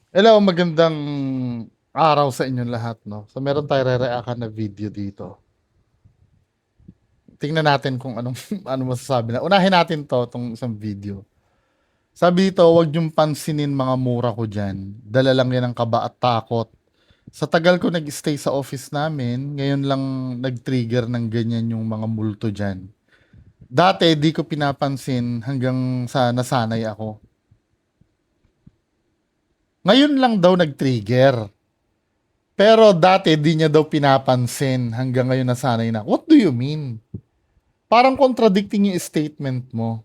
Hello, magandang araw sa inyong lahat, 'no. So, meron tayong re-reactan na video dito. Tingnan natin kung anong ano masasabi na unahin natin 'tong isang video. Sabi dito, "Wag niyong pansinin mga mura ko diyan, dala lang 'yan ng kaba at takot. Sa tagal ko nag-stay sa office namin, ngayon lang nag-trigger ng ganyan yung mga multo diyan. Dati di ko pinapansin hanggang sa nasanay ako. Ngayon lang daw nag-trigger. Pero dati di niya daw pinapansin hanggang ngayon nasanay na." What do you mean? Parang contradicting yung statement mo.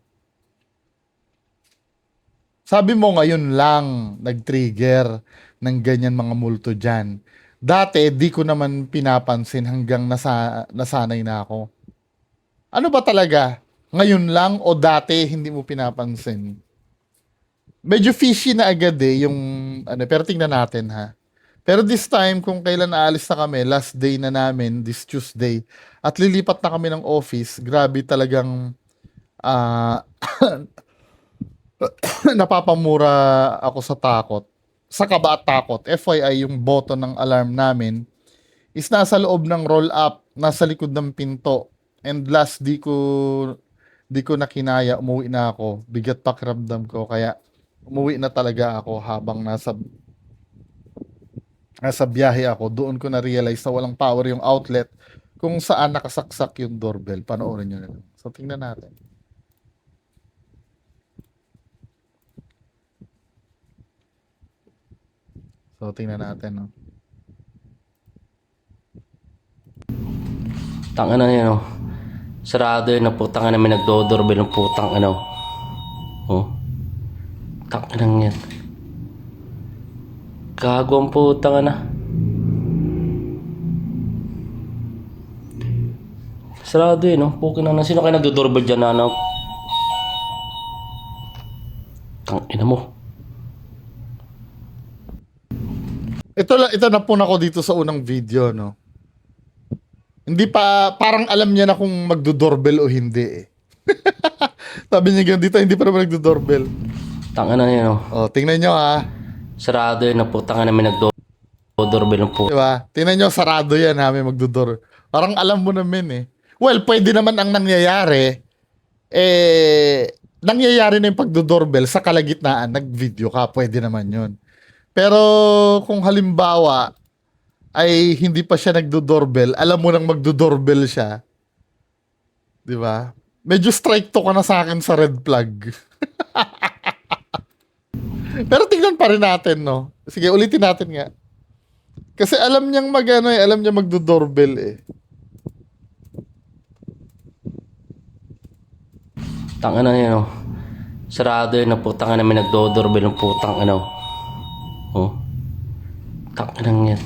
Sabi mo ngayon lang nag-trigger ng ganyan mga multo diyan. Dati di ko naman pinapansin hanggang nasanay na ako. Ano ba talaga? Ngayon lang o dati hindi mo pinapansin? Medyo fishy na agad yung ano, pero tingnan natin ha. Pero this time, kung kailan aalis na kami, last day na namin, this Tuesday, at lilipat na kami ng office, grabe talagang ah napapamura ako sa takot. Sa kaba at takot. FYI, yung button ng alarm namin is nasa loob ng roll up, nasa likod ng pinto. And last, di ko na kinaya, umuwi na ako. Bigat pakiramdam ko, kaya umuwi na talaga ako habang nasa biyahe ako. Doon ko na-realize na walang power yung outlet kung saan nakasaksak yung doorbell. Panoorin nyo na lang. So, tingnan natin. So, tingnan natin, no? Tang ano yan, oh. Sarado yun, oh. Putang na may nagdo-doorbell ng putang ano. Oh. Tang anang yan. Gago ang putang na. Sarado yun, oh. Pukin na. Sino kayo nagdo-doorbell dyan na ano? Tang ina mo. Ito na po ako dito sa unang video, no? Hindi pa, parang alam niya na kung magdo-doorbell o hindi, eh. Sabi niya ganun dito, hindi pa naman nagdo-doorbell. Tang ano yan, oh. Oh, tingnan nyo, ha. Sarado yun, oh. Putang na may nagdo-doorbell ng putang. Diba? Tingnan nyo, sarado yan, ha, may magdo-door. Parang alam mo naman, eh. Well, pwede naman ang nangyayari, nangyayari na yung pagdo-doorbell sa kalagitnaan, nag-video ka, pwede naman yun. Pero kung halimbawa ay hindi pa siya nagdo-doorbell, alam mo nang magdo-doorbell siya, 'di ba? Medyo strike to ka na sa akin sa red flag. Pero tingnan pa rin natin, no? Sige, ulitin natin nga. Kasi alam niyang magano eh, alam niya magdo-doorbell eh. Tang ano yan, oh. Sarado yun, oh. Putang na may nagdo-doorbell ng putang ano. Oh. Tang anang yan.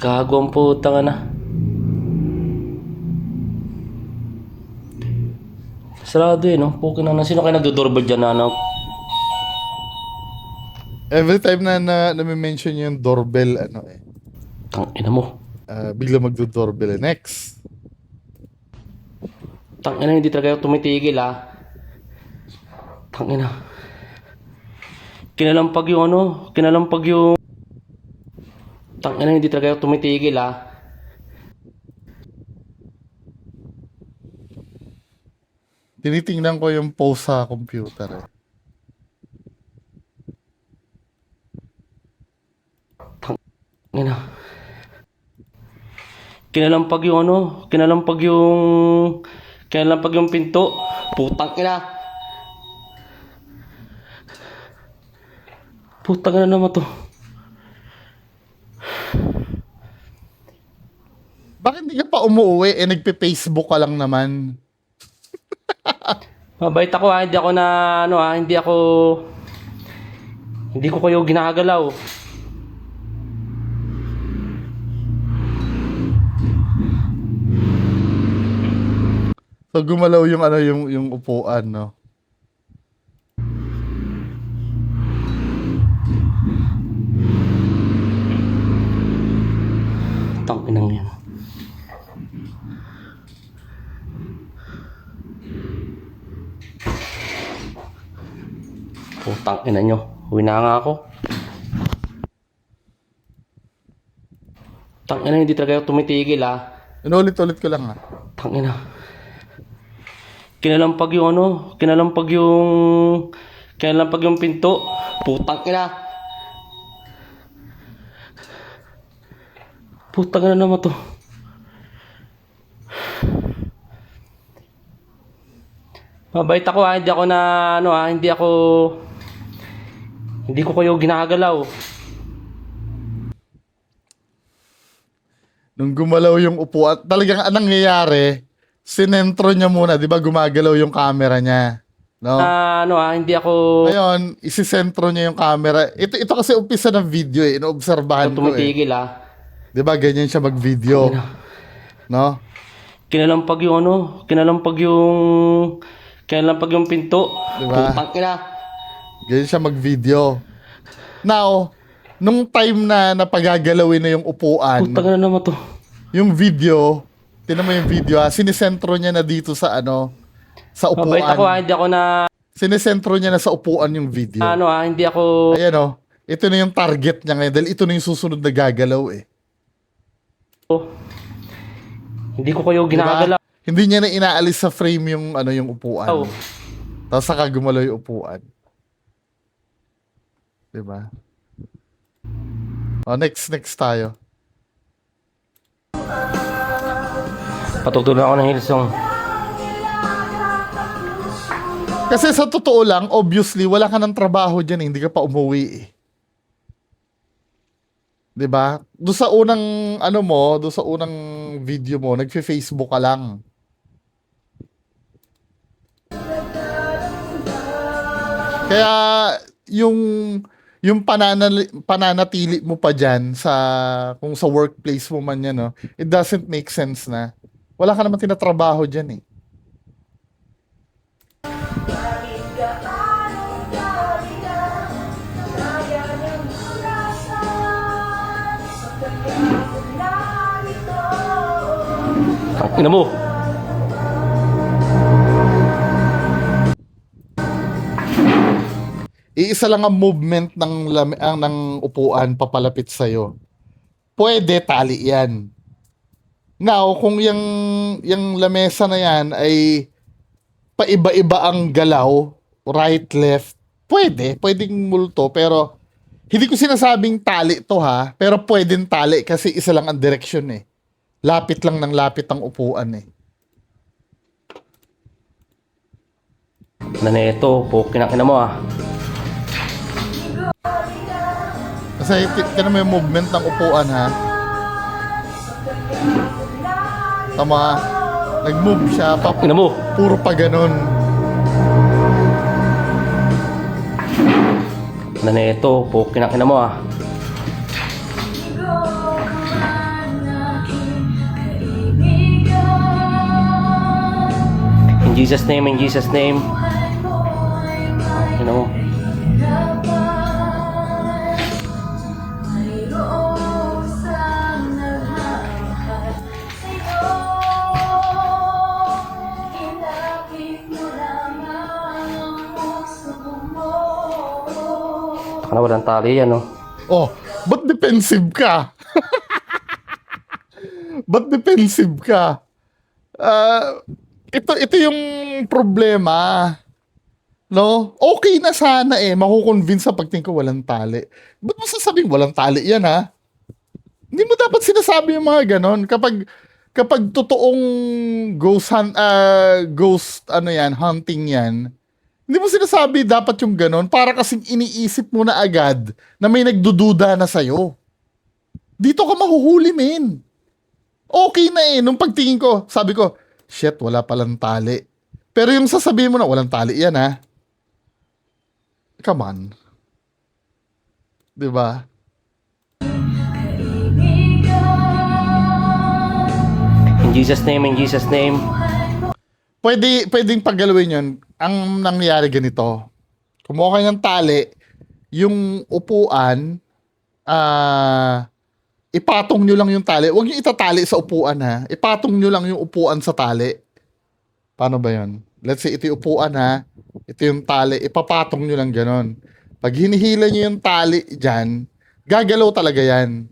Gago ang putang na. Sarado yun, no? Pukin na. Sino kayo nagdo-doorbell dyan na ano? Every time na mention yung doorbell, ano eh, Tang ina mo. bigla magdo-doorbell eh. Next. Tang ina, hindi talaga ako tumitigil, ah. Tang ina. Kinalampag yung ano, kinalampag yung... Tang ina, hindi talaga ako tumitigil, ah. Tinitingnan ko yung post sa computer eh. Ina. Kinalampag yung ano, kinalampag yung pinto. Putang ina. Putang ina naman to. Bakit hindi ka pa umuwi eh, nagpe-Facebook ka lang naman? Mabait ako, ah. Hindi ako na, ano, ah, hindi ko kayo ginagalaw. So gumalaw yung ano yung upuan, no. Tang inang yan. Putang ina nyo. Uwi na nga ako. Tangina, hindi talaga ako tumitigil ah. Inulit-ulit ko lang ah. Tangina. Kinalampag yung ano, kinalampag yung pinto. Putang ina. Putang ina naman to. Mabait ako ha, hindi ako na ano ha, hindi ko kayo ginagalaw. Nung gumalaw yung upuan, talagang anong nangyayari, sinentro niya muna, di ba gumagalaw yung camera niya. No? Ano ha, hindi ako Ngayon, isisentro niya yung camera. Ito kasi umpisa ng video eh, inoobserbahan ko eh. tumitigil ha. Di ba ganyan siya mag-video? No? Kinalampag yung ano, kinalampag yung pinto. Diba? Putang ina. Ganyan siya mag-video. Now, nung time na napagagalawin na yung upuan, Putang ina naman to. yung video, tinan mo yung video ha, sinisentro niya na dito sa ano, sa Mabait ako ha, upuan. hindi ako na Sinisentro niya na sa upuan yung video. ano ha, hindi ako Ayan o, ito na yung target niya ngayon dahil ito na yung susunod na gagalaw eh. hindi ko kayo Diba? ginagalaw. Hindi niya na inaalis sa frame yung ano yung upuan. Oh. Tapos saka gumalaw yung upuan. Diba? O, next tayo. Patutunan ako ng Hillsong. Kasi sa totoo lang, obviously, wala ka ng trabaho dyan eh. Hindi ka pa umuwi eh. 'Di ba? Doon sa unang ano mo, doon sa unang video mo, nagfe-Facebook ka lang. Kaya yung pananatili mo pa diyan sa kung sa workplace mo man 'yan, no, it doesn't make sense na. Wala ka naman tinatrabaho diyan eh. Ina mo. Iisa lang ang movement ng upuan papalapit sa pwede tali yan. Now, kung yung lamesa na yan ay paiba-iba ang galaw, right, left, pwedeng multo, pero hindi ko sinasabing tali to ha, pero pwedeng tali kasi isa lang ang direksyon eh. Lapit lang ng lapit ang upuan eh. Na neto, pokin ang ina mo ah. Kasi tinan mo yung movement ng upuan ha. Tama, nag-move siya, Ina mo. puro pa ganun. Na neto, pokin ang ina mo ah. In Jesus name, in Jesus name. Ina mo. Baka walang tali yan, no? Oh, ba't defensive ka? Ba't defensive ka? Ito yung problema. No? Okay na sana eh. Makukonvince sa pagtingin ko walang tali. Ba't mo sasabing walang tali yan ha? Hindi mo dapat sinasabi yung mga ganon. Kapag totoong ghost ano yan, hunting yan, hindi mo sinasabi dapat yung ganon para kasing iniisip mo na agad na may nagdududa na sa'yo. Dito ka mahuhuli, men. Okay na eh. Nung pagtingin ko, sabi ko, shit, wala palang tali. Pero yung sasabihin mo na, walang tali yan ha. Come on. Diba? In Jesus name, in Jesus name. Pwedeng paggalawin yun. Ang nangyari ganito. Kumuha kayo ng tali, yung upuan, ipatong nyo lang yung tali. Huwag nyo itatali sa upuan ha. Ipatong nyo lang yung upuan sa tali. Paano ba yun? Let's say ito yung upuan ha. Ito yung tali. Ipapatong nyo lang ganon. Pag hinihila nyo yung tali dyan, gagalaw talaga yan.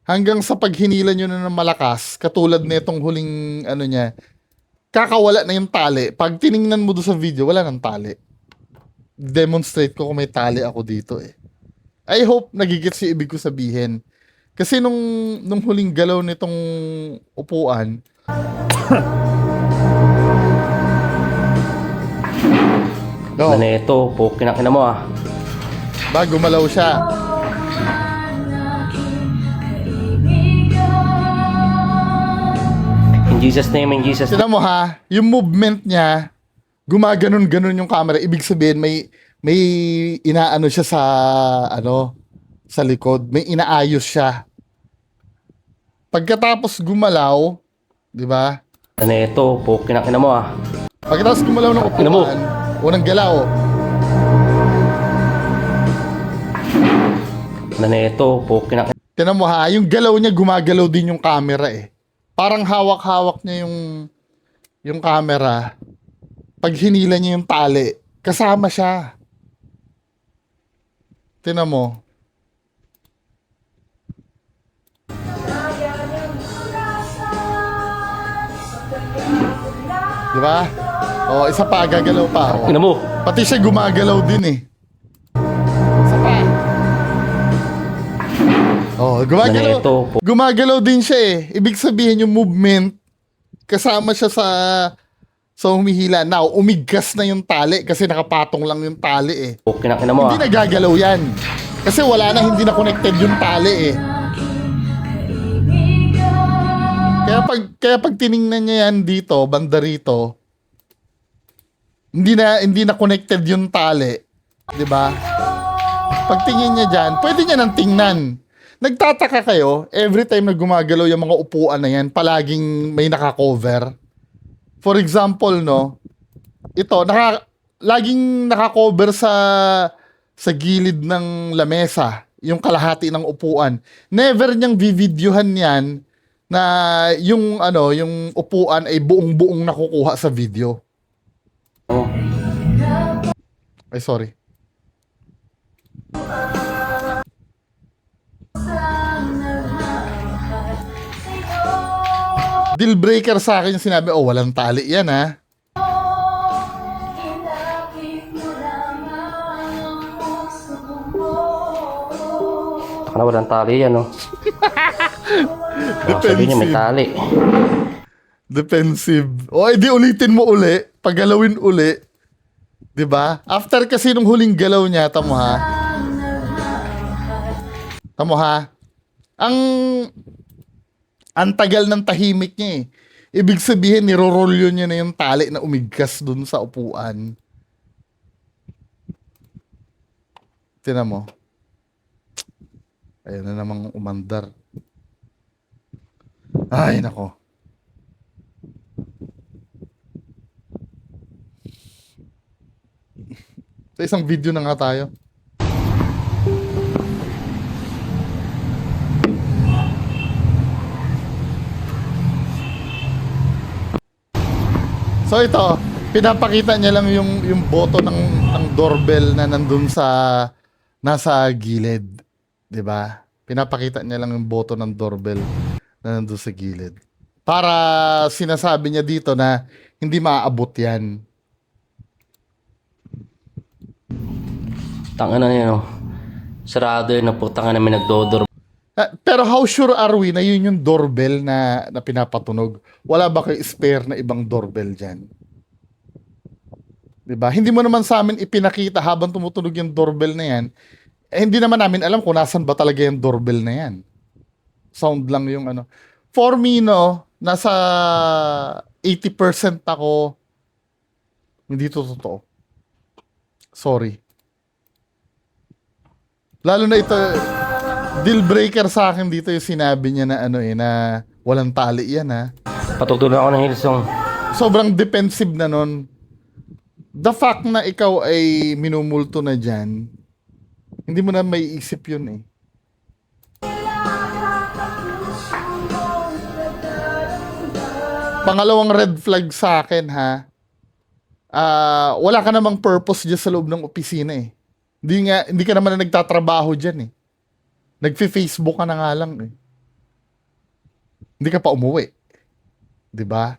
Hanggang sa pag hinila nyo na ng malakas, katulad nitong huling ano niya, kakawala na yung tali. Pag tiningnan mo doon sa video, wala nang tali. Demonstrate ko kung may tali ako dito eh. I hope nagigits yung ibig ko sabihin. Kasi nung huling galaw nitong upuan, no, Ano na ito? Pukin ang ina mo ah. gumalaw siya. In Jesus name, in Jesus name. Tignan mo ha, yung movement niya, gumaganon-ganon yung camera. Ibig sabihin may inaano siya sa sa likod, may inaayos siya. Pagkatapos gumalaw, 'di ba? Ano na ito? Pukin ang ina mo ah. Pagkatapos gumalaw ng Ina mo. upuan, unang galaw, Ano na ito? Pukin ang tignan mo ha, yung galaw niya gumagalaw din yung camera eh. Parang hawak-hawak niya yung camera. Pag hinila niya yung tali, kasama siya. Tignan mo. Di ba? O, isa pa, gagalaw pa. O. ina mo. Pati siya gumagalaw din eh. Isa pa. Oh, gumagalaw. Ano ito? Gumagalaw din siya eh. Ibig sabihin yung movement, kasama siya sa humihila. Now, umigkas na yung tali kasi nakapatong lang yung tali eh. Pukin ang ina mo Hindi ah. nagagalaw yan. Kasi wala na, hindi na connected yung tali eh. Kaya pag tiningnan niya yan dito, banda rito, hindi na connected yung tali, 'di ba? Pag tingin niya diyan, pwede niya nang tingnan. Nagtataka kayo, every time na gumagalaw yung mga upuan na yan, palaging may naka-cover. For example, no, ito, laging naka-cover sa gilid ng lamesa, yung kalahati ng upuan. Never niyang videohan yan na yung upuan ay buong-buong nakukuha sa video. Oh. Ay, sorry. Deal breaker sa akin yung sinabi, oh, walang tali yan ha. Taka na walang tali yan oh. Sabi niya may tali. Defensive. O, edi ulitin mo uli. Paggalawin uli. 'Di ba? After kasi nung huling galaw niya, tamo ha. Tamo ha. Ang tagal ng tahimik niya eh. Ibig sabihin, nirorolyo niya na yung tali na umigkas dun sa upuan. Tingnan mo. Ayan na namang umandar. Ay, nako. Sa isang video na nga tayo. So ito, pinapakita niya lang yung boto ng doorbell na nandun nasa gilid, 'di ba? Pinapakita niya lang yung boto ng doorbell na nandun sa gilid. Para sinasabi niya dito na hindi maaabot 'yan. Tanga na yan oh. Sarado yun na putang na may nagdodor. Pero how sure are we na yun yung doorbell na pinapatunog? Wala ba kayo spare na ibang doorbell dyan? Diba? Hindi mo naman sa amin ipinakita habang tumutunog yung doorbell na yan. Eh, hindi naman namin alam kung nasan ba talaga yung doorbell na yan. Sound lang yung ano. For me, no, nasa 80% ako, hindi to totoo. Sorry. Lalo na ito, deal breaker sa akin dito yung sinabi niya na na walang tali yan ha. Patutuloy ako ng Hillsong. Sobrang defensive na nun. The fact na ikaw ay minumulto na dyan, hindi mo na may isip yun eh. Pangalawang red flag sa akin ha, wala ka namang purpose dyan sa loob ng opisina eh. Hindi ka naman na nagtatrabaho dyan eh. Nagfi-Facebook ka na nga lang eh. Hindi ka pa umuwi. 'Di ba?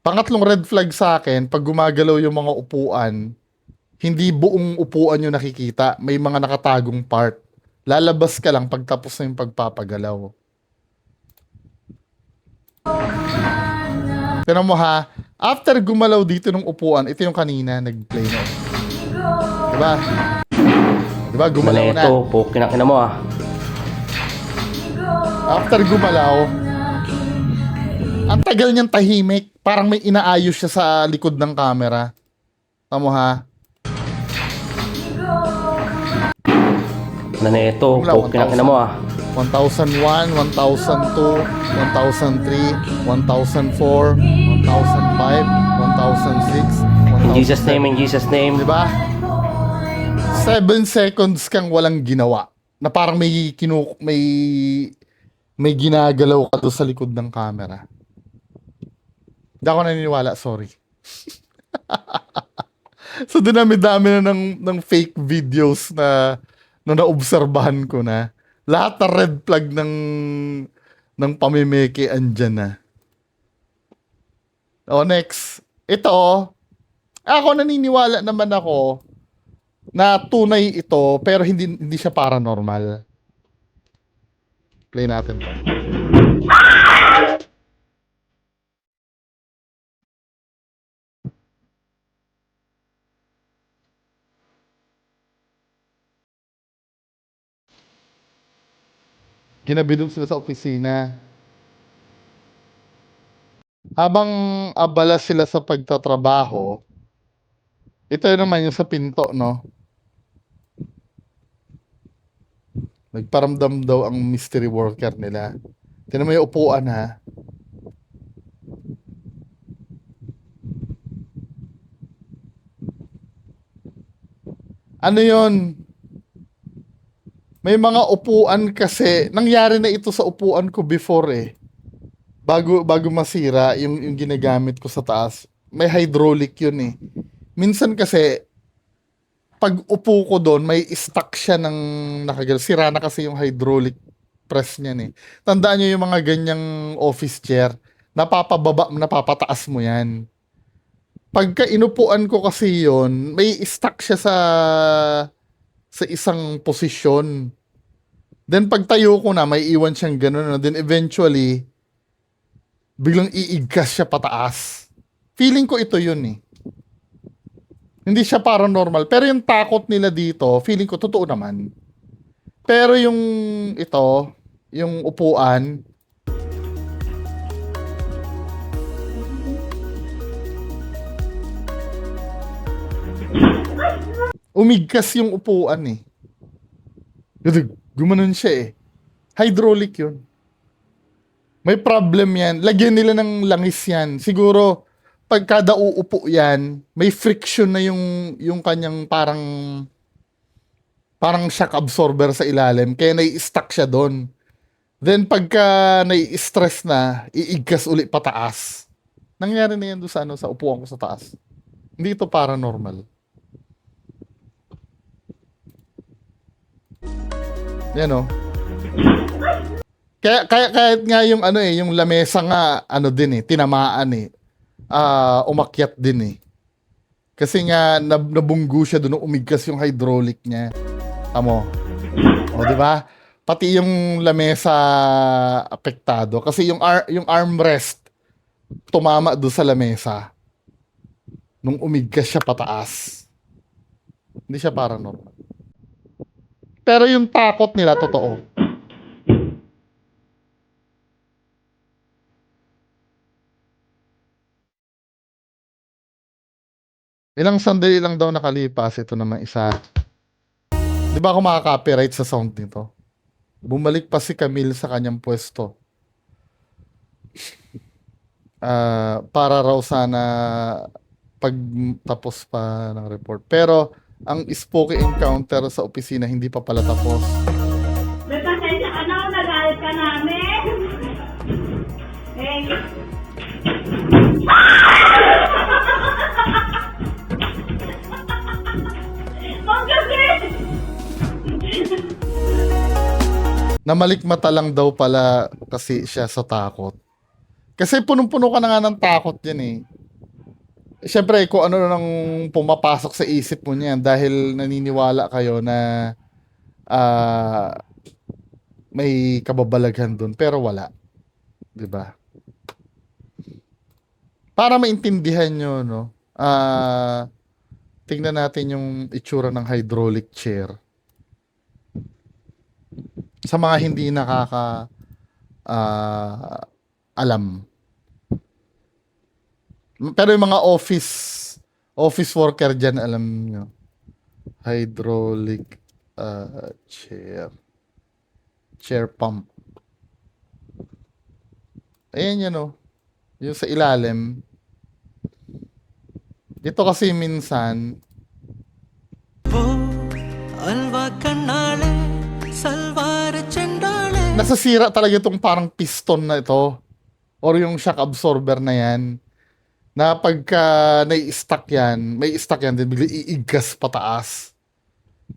Pangatlong red flag sa akin, pag gumagalaw yung mga upuan, hindi buong upuan yung nakikita. May mga nakatagong part. Lalabas ka lang pag tapos na yung pagpapagalaw. Tignan mo ha, after gumalaw dito ng upuan, ito yung kanina, nag-play na. Diba? Diba, gumalaw na. Ito, kinakina mo ah. After gumalaw, ang tagal niyang tahimik. Parang may inaayos siya sa likod ng camera. Tamo ha? Ito, kinakina mo ah. 1001, 1002, 1003, 1004, 1005, 1006, In Jesus' name, in Jesus' name. Diba? 7 seconds kang walang ginawa. Na parang may ginagalaw ka doon sa likod ng camera. Hindi ako naniniwala, sorry. So dinami-dami na ng fake videos na naobserbahan ko na. Lahat na red flag ng pamimeke andyan na. O, next. Ito, ako naniniwala naman ako na tunay ito pero hindi siya paranormal. Play natin to. Ginabidog sila sa opisina. Habang abala sila sa pagtatrabaho, ito naman yung sa pinto, no? Nagparamdam daw ang mystery worker nila. Tingnan mo yung upuan, ha? Ano yon? May mga upuan kasi, nangyari na ito sa upuan ko before eh. Bago masira yung ginagamit ko sa taas. May hydraulic yun eh. Minsan kasi, pag upo ko doon, may stuck siya ng nakagal. Sira na kasi yung hydraulic press niyan eh. Tandaan nyo yung mga ganyang office chair, napapataas mo yan. Pagka inupuan ko kasi yon, may stuck siya sa isang posisyon. Then pagtayo ko na, may iwan siyang ganun. Then eventually, biglang iigkas siya pataas. Feeling ko ito yun eh. Hindi siya paranormal. Pero yung takot nila dito, feeling ko totoo naman. Pero yung ito, yung upuan, umigkas yung upuan eh. Gumanon siya eh. Hydraulic yun. May problem yan. Lagyan nila ng langis yan. Siguro, pag kada uupo yan, may friction na yung kanyang parang shock absorber sa ilalim. Kaya nai-stuck siya doon. Then, pagka nai-stress na, iigkas uli pataas. Nangyari na yan doon sa upuan ko sa taas. Hindi ito paranormal. Yan o. Kahit nga yung yung lamesa nga din eh, tinamaan eh. Umakyat din eh. Kasi nga nabunggo siya doon, umigkas yung hydraulic niya. Tamo. O di ba? Pati yung lamesa apektado kasi yung armrest tumama doon sa lamesa nung umigkas siya pataas. Hindi siya paranormal. Pero yung takot nila, totoo. Ilang sandali lang daw nakalipas, ito naman isa. Di ba ako makaka-copyright sa sound nito? Bumalik pa si Camille sa kanyang pwesto. Para raw sana pag tapos pa ng report. Pero, ang spooky encounter sa opisina hindi pa pala tapos. May pasensya ka na, nagalit ka namin. Hey. Ang gabi! Namalikmata lang daw pala kasi siya sa takot. Kasi punong-puno ka na nga ng takot yan eh. Siyempre, kung ano nang pumapasok sa isip mo niyan dahil naniniwala kayo na ah, may kababalaghan dun pero wala, 'di ba? Para maintindihan nyo, no? Tingnan natin yung itsura ng hydraulic chair. Sa mga hindi alam. Pero yung mga office worker dyan, alam nyo. Hydraulic chair. Chair pump. Ayan yan, no? Yung sa ilalim. Dito kasi minsan, halwa കണ്ണാളെ സൽവാര ചെണ്ടാളെ nasasira talaga itong parang piston na ito. Or yung shock absorber na yan. Na pagka nai-stuck yan, may stuck yan din, bigla iigas pataas.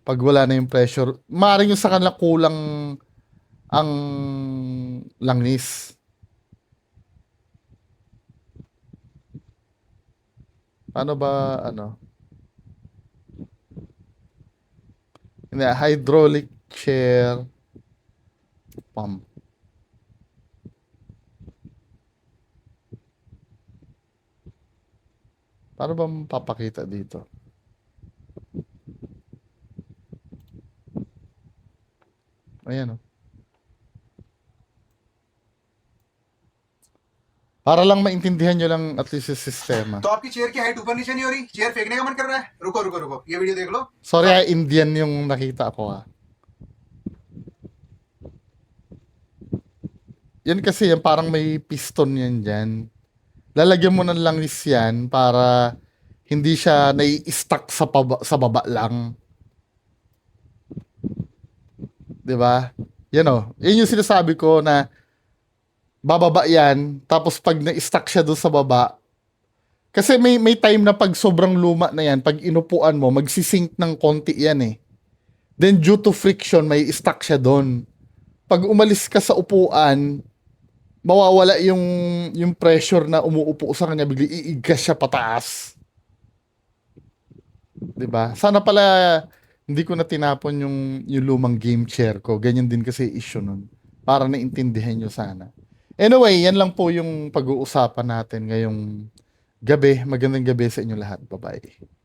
Pag wala na yung pressure. Maaaring yung sa kanila kulang ang langis. Paano ba, ano? Hindi, hydraulic chair pump. Paano ba mapapakita dito? Ayan, oh. Para lang maintindihan nyo lang at least yung sistema. तो आपकी चेयर की हाइट ऊपर नीचे नहीं हो रही, चेयर फेंकने का मन कर रहा है? रुको रुको रुको, ये वीडियो देख लो। Sorry, Indian yung nakita ko, ah. Yan kasi, yan parang may piston yan dyan. Lalagyan mo ng langis yan para hindi siya nai-stuck sa baba lang. 'Di ba? Yan oh. Yan yung sinasabi ko na bababa yan, tapos pag na-stuck siya doon sa baba, kasi may time na pag sobrang luma na yan, pag inupuan mo, magsisink ng konti yan eh. Then due to friction, may stuck siya doon. Pag umalis ka sa upuan, mawawala yung pressure na umuupo sa kanya, bigla iigas siya pataas. 'Di ba? Sana pala hindi ko na tinapon yung lumang game chair ko. Ganyan din kasi issue nun. Para naintindihan nyo sana. Anyway, yan lang po yung pag-uusapan natin ngayong gabi. Magandang gabi sa inyo lahat. Bye-bye.